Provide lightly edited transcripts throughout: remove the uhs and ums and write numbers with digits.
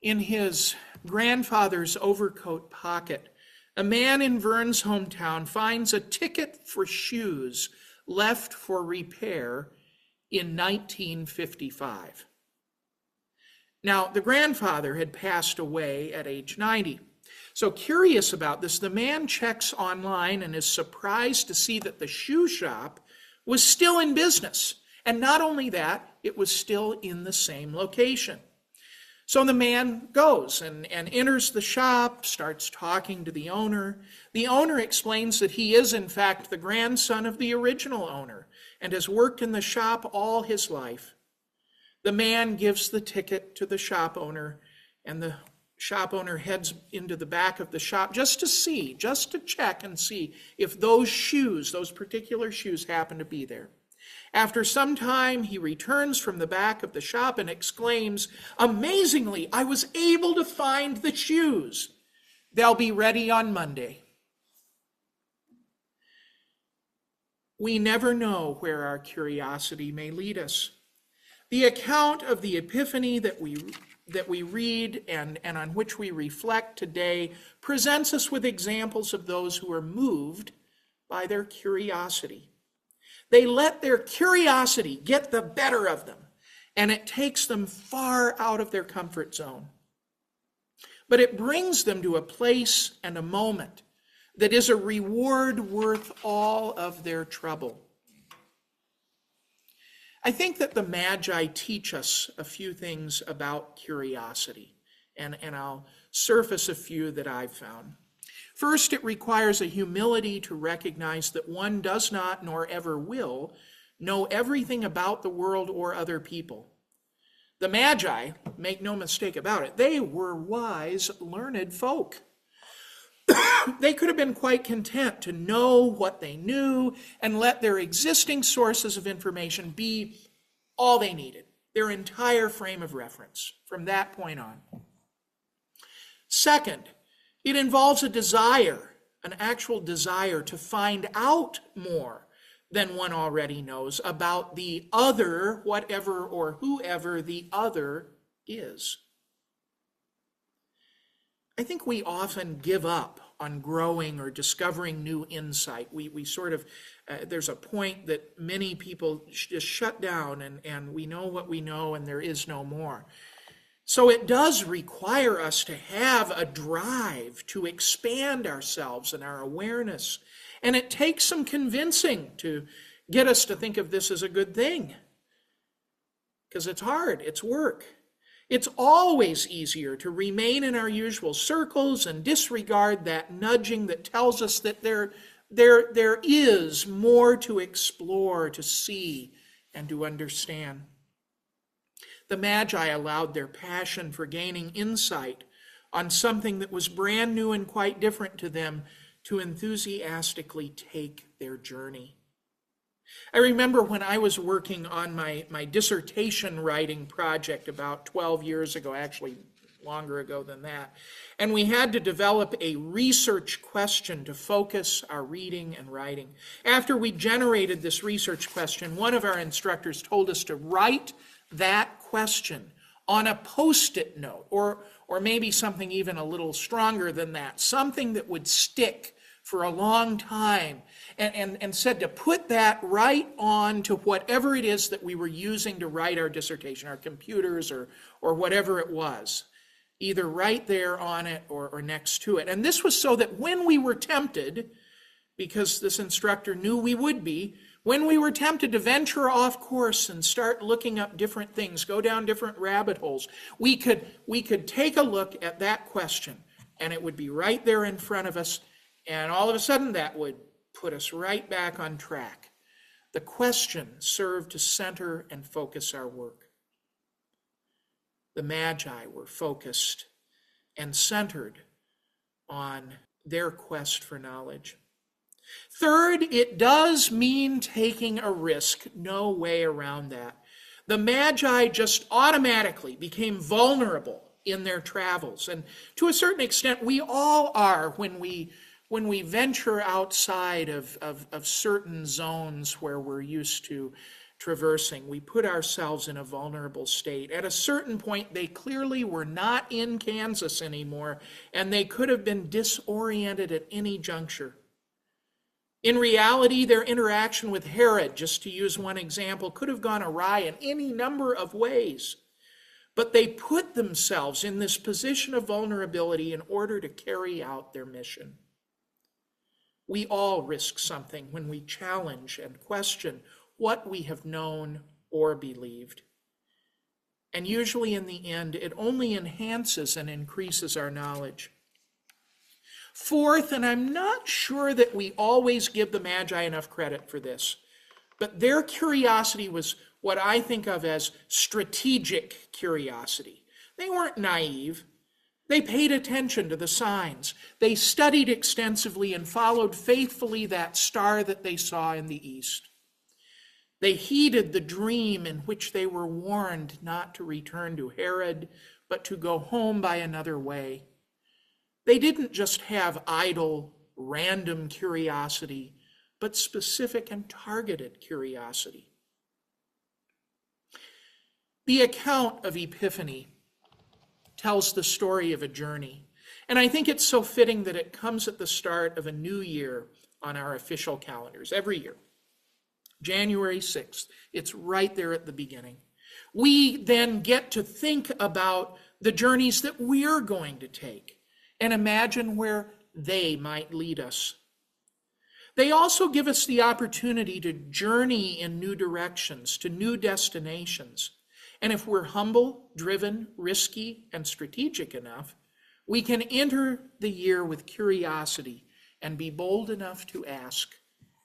In his grandfather's overcoat pocket, a man in Vern's hometown finds a ticket for shoes left for repair in 1955. Now, the grandfather had passed away at age 90. So curious about this, the man checks online and is surprised to see that the shoe shop was still in business. And not only that, it was still in the same location. So the man goes and enters the shop, starts talking to the owner. The owner explains that he is, in fact, the grandson of the original owner and has worked in the shop all his life. The man gives the ticket to the shop owner, and the shop owner heads into the back of the shop just to check and see if those shoes, those particular shoes, happen to be there. After some time, he returns from the back of the shop and exclaims, "Amazingly, I was able to find the shoes. They'll be ready on Monday." We never know where our curiosity may lead us. The account of the Epiphany that we read and on which we reflect today presents us with examples of those who are moved by their curiosity. They let their curiosity get the better of them, and it takes them far out of their comfort zone. But it brings them to a place and a moment that is a reward worth all of their trouble. I think that the Magi teach us a few things about curiosity, and I'll surface a few that I've found. First, it requires a humility to recognize that one does not, nor ever will, know everything about the world or other people. The Magi, make no mistake about it, they were wise, learned folk. They could have been quite content to know what they knew and let their existing sources of information be all they needed, their entire frame of reference from that point on. Second, it involves a desire, an actual desire to find out more than one already knows about the other, whatever or whoever the other is. I think we often give up on growing or discovering new insight. We sort of, there's a point that many people just shut down and we know what we know and there is no more. So it does require us to have a drive to expand ourselves and our awareness. And it takes some convincing to get us to think of this as a good thing. Because it's hard, it's work. It's always easier to remain in our usual circles and disregard that nudging that tells us that there is more to explore, to see, and to understand. The Magi allowed their passion for gaining insight on something that was brand new and quite different to them to enthusiastically take their journey. I remember when I was working on my dissertation writing project about 12 years ago, actually longer ago than that, and we had to develop a research question to focus our reading and writing. After we generated this research question, one of our instructors told us to write that question on a Post-it note, or maybe something even a little stronger than that, something that would stick for a long time, and said to put that right on to whatever it is that we were using to write our dissertation, our computers or whatever it was, either right there on it or next to it. And this was so that when we were tempted, because this instructor knew we would be, when we were tempted to venture off course and start looking up different things, go down different rabbit holes, we could take a look at that question, and it would be right there in front of us, and all of a sudden that would put us right back on track. The question served to center and focus our work. The Magi were focused and centered on their quest for knowledge. Third, it does mean taking a risk. No way around that. The Magi just automatically became vulnerable in their travels. And to a certain extent, we all are when we venture outside of certain zones where we're used to traversing, we put ourselves in a vulnerable state. At a certain point, they clearly were not in Kansas anymore, and they could have been disoriented at any juncture. In reality, their interaction with Herod, just to use one example, could have gone awry in any number of ways. But they put themselves in this position of vulnerability in order to carry out their mission. We all risk something when we challenge and question what we have known or believed. And usually in the end, it only enhances and increases our knowledge. Fourth, and I'm not sure that we always give the Magi enough credit for this, but their curiosity was what I think of as strategic curiosity. They weren't naive. They paid attention to the signs. They studied extensively and followed faithfully that star that they saw in the east. They heeded the dream in which they were warned not to return to Herod, but to go home by another way. They didn't just have idle, random curiosity, but specific and targeted curiosity. The account of Epiphany tells the story of a journey, and I think it's so fitting that it comes at the start of a new year on our official calendars every year. January 6th, it's right there at the beginning. We then get to think about the journeys that we're going to take and imagine where they might lead us. They also give us the opportunity to journey in new directions, to new destinations. And if we're humble, driven, risky, and strategic enough, we can enter the year with curiosity and be bold enough to ask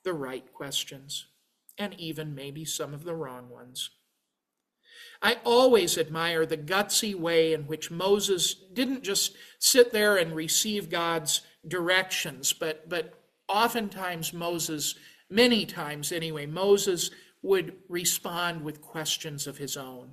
the right questions, and even maybe some of the wrong ones. I always admire the gutsy way in which Moses didn't just sit there and receive God's directions, but oftentimes many times anyway, Moses would respond with questions of his own.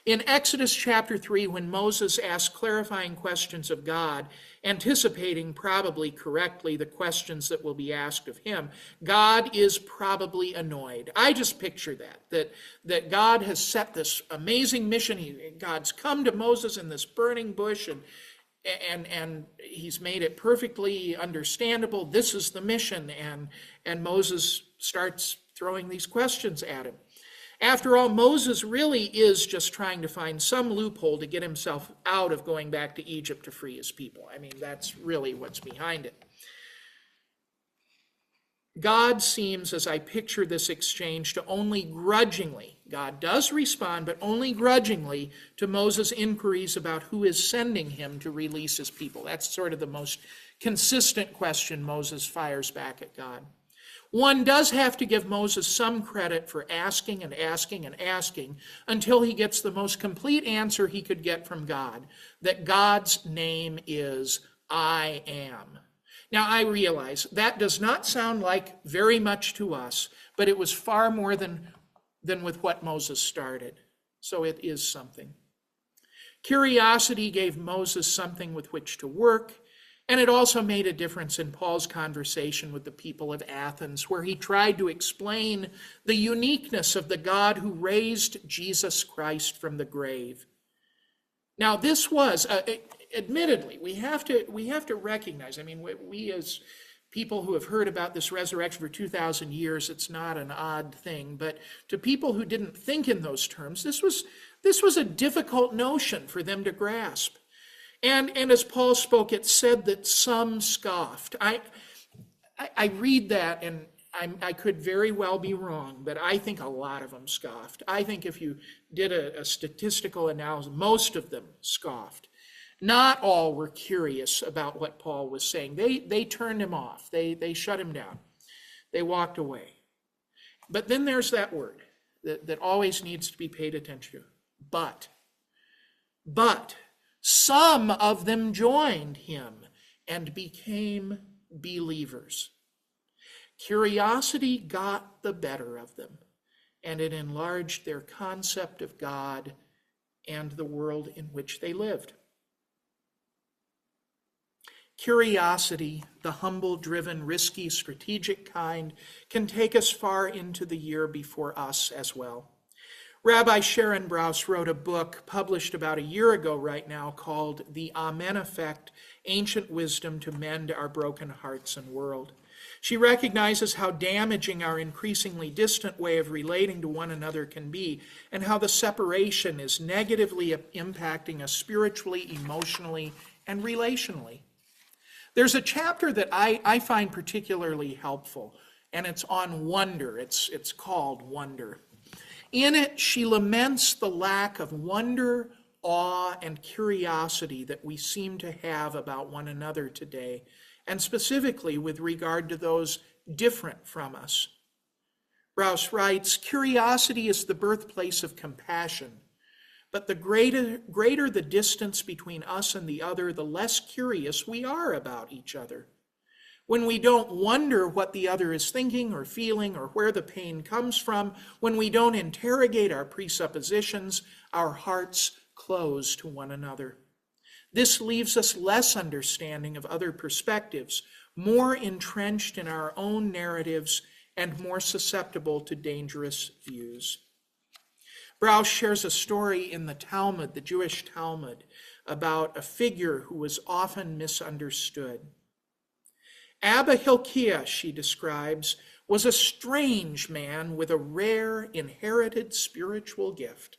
In Exodus chapter 3, when Moses asked clarifying questions of God, anticipating probably correctly the questions that will be asked of him, God is probably annoyed. I just picture that God has set this amazing mission. God's come to Moses in this burning bush, and he's made it perfectly understandable. This is the mission, and Moses starts throwing these questions at him. After all, Moses really is just trying to find some loophole to get himself out of going back to Egypt to free his people. I mean, that's really what's behind it. God seems, as I picture this exchange, to only grudgingly, God does respond, but only grudgingly to Moses' inquiries about who is sending him to release his people. That's sort of the most consistent question Moses fires back at God. One does have to give Moses some credit for asking and asking and asking until he gets the most complete answer he could get from God, that God's name is I Am. Now, I realize that does not sound like very much to us, but it was far more than with what Moses started. So it is something. Curiosity gave Moses something with which to work, and it also made a difference in Paul's conversation with the people of Athens, where he tried to explain the uniqueness of the God who raised Jesus Christ from the grave. Now, this was, admittedly, we have to recognize, I mean, we as people who have heard about this resurrection for 2,000 years, it's not an odd thing, but to people who didn't think in those terms, this was a difficult notion for them to grasp. And as Paul spoke, it said that some scoffed. I read that, and I could very well be wrong, but I think a lot of them scoffed. I think if you did a statistical analysis, most of them scoffed. Not all were curious about what Paul was saying. They turned him off. They shut him down. They walked away. But then there's that word that always needs to be paid attention to. But some of them joined him and became believers. Curiosity got the better of them, and it enlarged their concept of God and the world in which they lived. Curiosity, the humble, driven, risky, strategic kind, can take us far into the year before us as well. Rabbi Sharon Brous wrote a book published about a year ago right now called The Amen Effect, Ancient Wisdom to Mend Our Broken Hearts and World. She recognizes how damaging our increasingly distant way of relating to one another can be, and how the separation is negatively impacting us spiritually, emotionally, and relationally. There's a chapter that I find particularly helpful, and it's on wonder. It's called Wonder. In it, she laments the lack of wonder, awe, and curiosity that we seem to have about one another today, and specifically with regard to those different from us. Brous writes, "Curiosity is the birthplace of compassion, but the greater the distance between us and the other, the less curious we are about each other. When we don't wonder what the other is thinking or feeling or where the pain comes from, when we don't interrogate our presuppositions, our hearts close to one another. This leaves us less understanding of other perspectives, more entrenched in our own narratives, and more susceptible to dangerous views." Brous shares a story in the Talmud, the Jewish Talmud, about a figure who was often misunderstood. Abba Hilkiah, she describes, was a strange man with a rare inherited spiritual gift.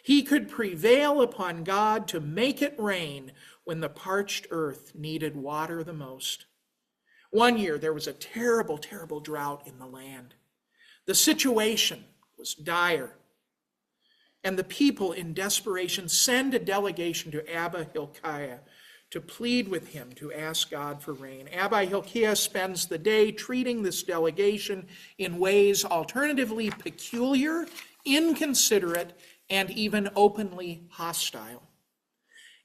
He could prevail upon God to make it rain when the parched earth needed water the most. One year there was a terrible, terrible drought in the land. The situation was dire, and the people in desperation send a delegation to Abba Hilkiah to plead with him to ask God for rain. Abba Hilkiah spends the day treating this delegation in ways alternatively peculiar, inconsiderate, and even openly hostile.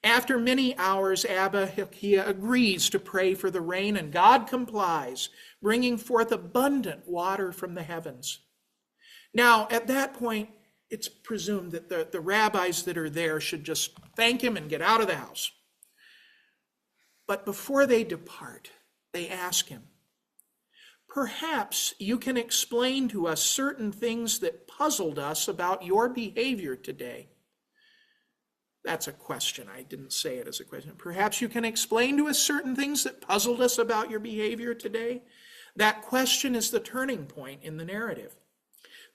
After many hours, Abba Hilkiah agrees to pray for the rain, and God complies, bringing forth abundant water from the heavens. Now, at that point, it's presumed that the rabbis that are there should just thank him and get out of the house. But before they depart, they ask him, "Perhaps you can explain to us certain things that puzzled us about your behavior today." That's a question. I didn't say it as a question. "Perhaps you can explain to us certain things that puzzled us about your behavior today." That question is the turning point in the narrative.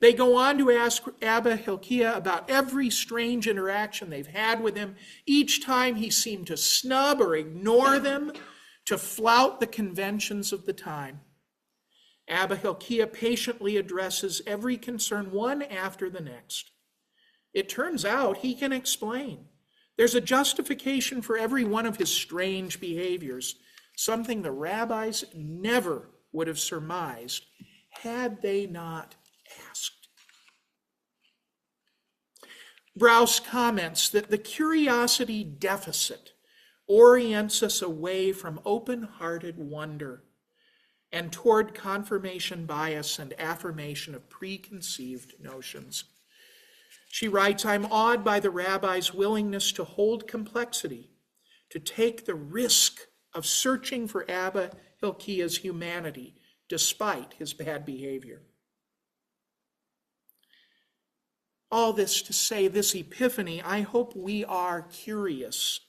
They go on to ask Abba Hilkiah about every strange interaction they've had with him. Each time he seemed to snub or ignore them, to flout the conventions of the time. Abba Hilkiah patiently addresses every concern one after the next. It turns out he can explain. There's a justification for every one of his strange behaviors, something the rabbis never would have surmised had they not asked. Brous comments that the curiosity deficit orients us away from open-hearted wonder and toward confirmation bias and affirmation of preconceived notions. She writes, "I'm awed by the rabbi's willingness to hold complexity, to take the risk of searching for Abba Hilkiah's humanity despite his bad behavior." All this to say, this Epiphany, I hope we are curious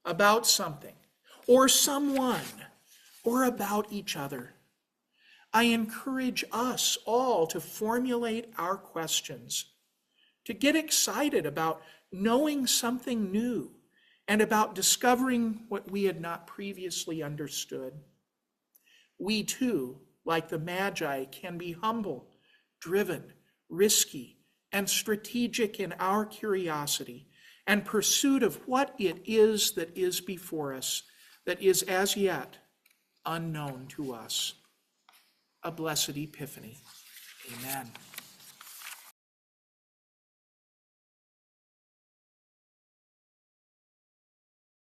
about something or someone or about each other. I encourage us all to formulate our questions, to get excited about knowing something new and about discovering what we had not previously understood. We too, like the Magi, can be humble, driven, risky, and strategic in our curiosity and pursuit of what it is that is before us, that is as yet unknown to us. A blessed Epiphany. Amen.